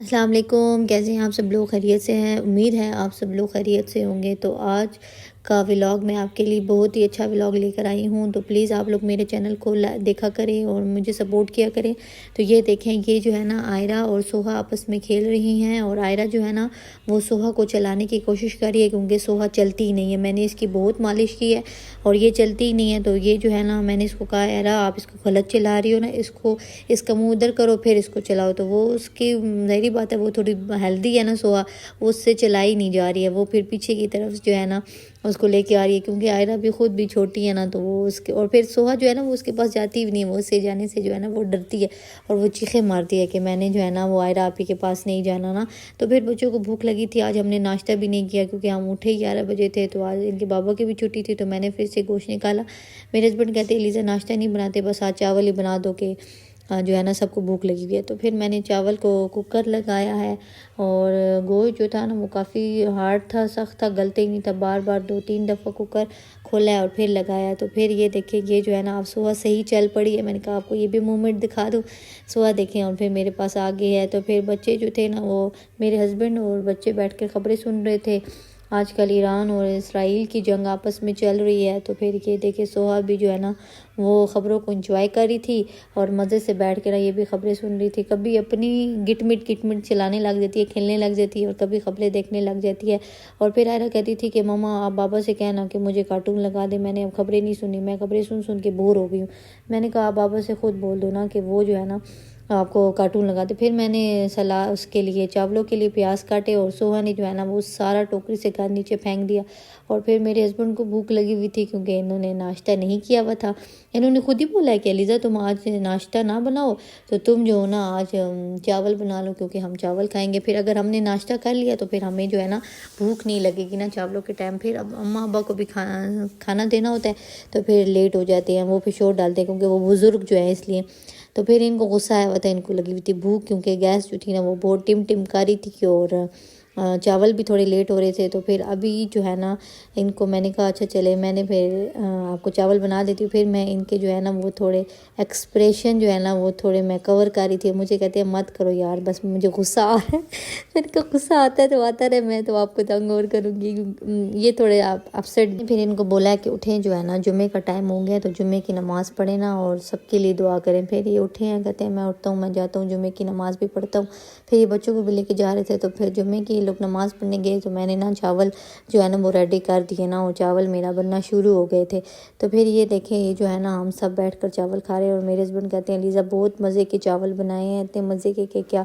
السلام علیکم، کیسے ہیں آپ سب لوگ؟ خیریت سے ہیں؟ امید ہے آپ سب لوگ خیریت سے ہوں گے۔ تو آج کا ولاگ میں آپ کے لیے بہت ہی اچھا ولاگ لے کر آئی ہوں، تو پلیز آپ لوگ میرے چینل کو دیکھا کریں اور مجھے سپورٹ کیا کریں۔ تو یہ دیکھیں، یہ جو ہے نا آئرہ اور سوہا آپس میں کھیل رہی ہیں، اور آئرہ جو ہے نا وہ سوہا کو چلانے کی کوشش کر رہی ہے کیونکہ سوہا چلتی ہی نہیں ہے۔ میں نے اس کی بہت مالش کی ہے اور یہ چلتی ہی نہیں ہے۔ تو یہ جو ہے نا میں نے اس کو کہا، آئرہ آپ اس کو غلط چلا رہی ہو نا، اس کا منہ ادھر کرو پھر اس کو چلاؤ۔ تو وہ اس کی ظاہری بات ہے، وہ تھوڑی ہیلدی ہے نا سوہا، وہ اس سے چلائی نہیں جا رہی ہے، وہ پھر پیچھے کی طرف جو ہے نا اس کو لے کے آ رہی ہے کیونکہ آئرہ بھی خود بھی چھوٹی ہے نا، تو وہ اس کے اور پھر سوہا جو ہے نا وہ اس کے پاس جاتی بھی نہیں ہے، وہ اس سے جانے سے جو ہے نا وہ ڈرتی ہے اور وہ چیخیں مارتی ہے کہ میں نے جو ہے نا وہ آئرہ آپی کے پاس نہیں جانا نا۔ تو پھر بچوں کو بھوک لگی تھی، آج ہم نے ناشتہ بھی نہیں کیا کیونکہ ہم اٹھے 11 بجے تھے، تو آج ان کے بابا کی بھی چھٹی تھی، تو میں نے پھر سے گوشت نکالا۔ میرے ہسبینڈ کہتے ہیں لیزا ناشتہ نہیں بناتے، بس آج چاول ہی بنا دو کہ جو ہے نا سب کو بھوک لگی ہوئی ہے۔ تو پھر میں نے چاول کو کوکر لگایا ہے، اور گوشت جو تھا نا وہ کافی ہارڈ تھا، سخت تھا، گلتے ہی نہیں تھا، بار بار 2-3 دفعہ کوکر کھولا ہے اور پھر لگایا۔ تو پھر یہ دیکھیں، یہ جو ہے نا اب سوہا صحیح چل پڑی ہے، میں نے کہا آپ کو یہ بھی مومنٹ دکھا دوں۔ سوہا دیکھیں اور پھر میرے پاس آ گئی ہے۔ تو پھر بچے جو تھے نا، وہ میرے ہسبینڈ اور بچے بیٹھ کے خبریں سن رہے تھے۔ آج کل ایران اور اسرائیل کی جنگ آپس میں چل رہی ہے، تو پھر یہ دیکھیں سوہا بھی جو ہے نا وہ خبروں کو انجوائے کر رہی تھی اور مزے سے بیٹھ کے نا یہ بھی خبریں سن رہی تھی۔ کبھی اپنی گٹ مٹ چلانے لگ جاتی ہے، کھیلنے لگ جاتی ہے، اور کبھی خبریں دیکھنے لگ جاتی ہے۔ اور پھر آئرہ کہتی تھی کہ ماما آپ بابا سے کہنا کہ مجھے کارٹون لگا دے، میں نے اب خبریں نہیں سنی، میں خبریں سن کے بور ہو گئی ہوں۔ میں نے کہا آپ بابا سے خود بول دو نا کہ وہ جو ہے نا آپ کو کارٹون لگا دے۔ پھر میں نے اس کے لیے چاولوں کے لیے پیاز کاٹے، اور سوہا نے جو ہے نا وہ سارا ٹوکری سے گھر نیچے پھینک دیا۔ اور پھر میرے ہسبینڈ کو بھوک لگی ہوئی تھی کیونکہ انہوں نے ناشتہ نہیں کیا ہوا تھا۔ انہوں نے خود ہی بولا ہے کہ لیزا تم آج ناشتہ نہ بناؤ، تو تم جو نا آج چاول بنا لو کیونکہ ہم چاول کھائیں گے۔ پھر اگر ہم نے ناشتہ کر لیا تو پھر ہمیں جو ہے نا بھوک نہیں لگے گی نا چاولوں کے ٹائم۔ پھر اب اماں ابا کو بھی کھانا دینا ہوتا ہے، تو پھر لیٹ ہو جاتے ہیں، وہ پھر شور ڈالتے ہیں کیونکہ وہ بزرگ جو ہے اس لیے۔ تو پھر ان کو غصہ آیا ہوا تھا، ان کو لگی ہوئی تھی بھوک کیونکہ گیس جو تھی نا وہ بہت ٹم کر رہی تھی، اور چاول بھی تھوڑے لیٹ ہو رہے تھے۔ تو پھر ابھی جو ہے نا ان کو میں نے کہا اچھا چلے میں نے پھر آپ کو چاول بنا دیتی ہوں۔ پھر میں ان کے جو ہے نا وہ تھوڑے ایکسپریشن جو ہے نا وہ تھوڑے میں کور کر رہی تھی، مجھے کہتے ہیں مت کرو یار، بس مجھے غصہ آ رہا ہے۔ میں نے کہا غصہ آتا ہے تو آتا رہے، میں تو آپ کو تنگ اور کروں گی، یہ تھوڑے اپسیٹ۔ پھر ان کو بولا کہ اٹھیں، جو ہے نا جمعے کا ٹائم ہو گیا تو جمعے کی نماز پڑھیں نا اور سب کے لیے دعا کریں۔ پھر یہ اٹھے ہیں، کہتے ہیں میں اٹھتا ہوں، میں جاتا ہوں جمعے کی نماز بھی پڑھتا ہوں۔ پھر یہ بچوں کو بھی لے کے جا رہے تھے، تو پھر جمعے کی لوگ نماز پڑھنے گئے تو میں نے نا چاول جو ہے نا وہ ریڈی کر دیے نا، اور چاول میرا بننا شروع ہو گئے تھے۔ تو پھر یہ دیکھیں، یہ جو ہے نا ہم سب بیٹھ کر چاول کھا رہے ہیں، اور میرے ہسبینڈ کہتے ہیں لیزا بہت مزے کے چاول بنائے ہیں، اتنے مزے کے کہ کیا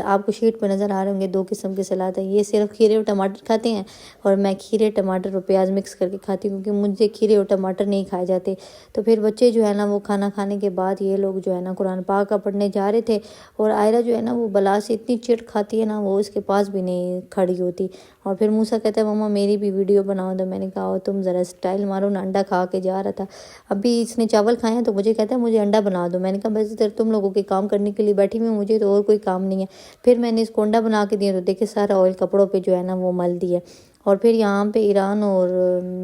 آپ کو شیٹ پہ نظر آ رہے ہوں گے 2 قسم کے سلاد ہیں۔ یہ صرف کھیرے اور ٹماٹر کھاتے ہیں، اور میں کھیرے ٹماٹر اور پیاز مکس کر کے کھاتی ہوں کیونکہ مجھے کھیرے اور ٹماٹر نہیں کھائے جاتے۔ تو پھر بچے جو ہے نا وہ کھانا کھانے کے بعد یہ لوگ جو ہے نا قرآن پاک کا پڑھنے جا رہے تھے، اور آئرہ جو ہے نا وہ بلا سے اتنی چٹ کھاتی ہے نا، وہ اس کے پاس بھی نہیں کھڑی ہوتی۔ اور پھر موسیٰ کہتا ہے ماما میری بھی ویڈیو بناؤ دو۔ میں نے کہا تم ذرا سٹائل مارو نا، انڈا کھا کے جا رہا تھا، ابھی اس نے چاول کھائے ہیں تو مجھے کہتا ہے مجھے انڈا بنا دو۔ میں نے کہا بس ادھر تم لوگوں کے کام کرنے کے لیے بیٹھی ہوئی ہوں، مجھے تو اور کوئی کام نہیں ہے۔ پھر میں نے اس کو انڈا بنا کے دیا تو دیکھے سارا آئل کپڑوں پہ جو ہے نا وہ مل دیا۔ اور پھر یہاں پہ ایران اور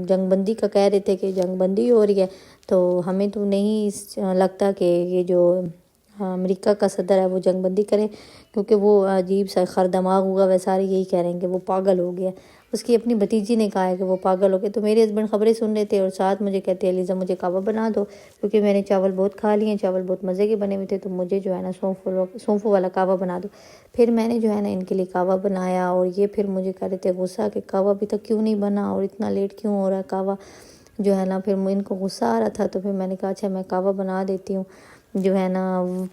جنگ بندی کا کہہ رہے تھے کہ جنگ بندی ہو رہی ہے، تو ہمیں تو نہیں لگتا کہ یہ جو امریکہ کا صدر ہے وہ جنگ بندی کرے، کیونکہ وہ عجیب سا خر دماغ ہوا، وہ سارے یہی کہہ رہے ہیں کہ وہ پاگل ہو گیا۔ اس کی اپنی بھتیجی نے کہا ہے کہ وہ پاگل ہو گیا۔ تو میرے ہسبینڈ خبریں سن رہے تھے اور ساتھ مجھے کہتے ہیں لیزا مجھے کعوہ بنا دو، کیونکہ میں نے چاول بہت کھا لیے ہیں، چاول بہت مزے کے بنے ہوئے تھے، تو مجھے جو ہے نا سونفو والا کعوہ بنا دو۔ پھر میں نے جو ہے نا ان کے لیے کعوہ بنایا، اور یہ پھر مجھے کہہ رہے تھے غصہ کہ کعوہ ابھی تک کیوں نہیں بنا اور اتنا لیٹ کیوں ہو رہا ہے کعوہ جو ہے نا۔ پھر ان کو غصہ آ رہا تھا، تو پھر میں نے کہا اچھا میں کعوہ بنا دیتی ہوں، جو ہے نا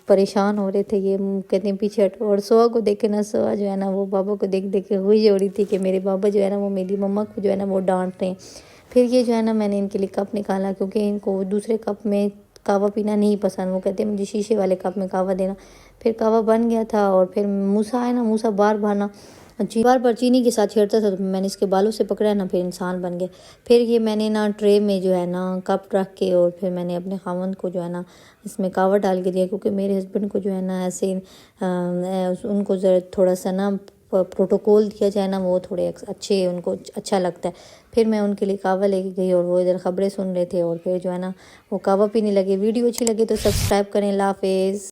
پریشان ہو رہے تھے یہ، کہتے ہیں پیچھے ہٹو۔ اور سوا کو دیکھے نا، سوا جو ہے نا وہ بابا کو دیکھ کے خوش ہو رہی تھی کہ میرے بابا جو ہے نا وہ میری مما کو جو ہے نا وہ ڈانٹ رہے ہیں۔ پھر یہ جو ہے نا میں نے ان کے لیے کپ نکالا کیونکہ ان کو دوسرے کپ میں کعوہ پینا نہیں پسند، وہ کہتے ہیں مجھے شیشے والے کپ میں کعوہ دینا۔ پھر کعوہ بن گیا تھا، اور پھر موسیٰ آیا نا، موسیٰ بار بار چینی کے ساتھ چھیڑتا تھا، تو میں نے اس کے بالوں سے پکڑا نا، پھر انسان بن گیا۔ پھر یہ میں نے نا ٹرے میں جو ہے نا کپ رکھ کے، اور پھر میں نے اپنے خاوند کو جو ہے نا اس میں کعوہ ڈال کے دیا، کیونکہ میرے ہسبینڈ کو جو ہے نا ایسے ان کو ذرا تھوڑا سا نا پروٹوکول دیا جائے نا، وہ تھوڑے اچھے ان کو اچھا لگتا ہے۔ پھر میں ان کے لیے کعوہ لے کے گئی، اور وہ ادھر خبریں سن رہے تھے، اور پھر جو ہے نا وہ کعوہ پینے لگے۔ ویڈیو اچھی لگے تو سبسکرائب کریں۔ اللہ حافظ۔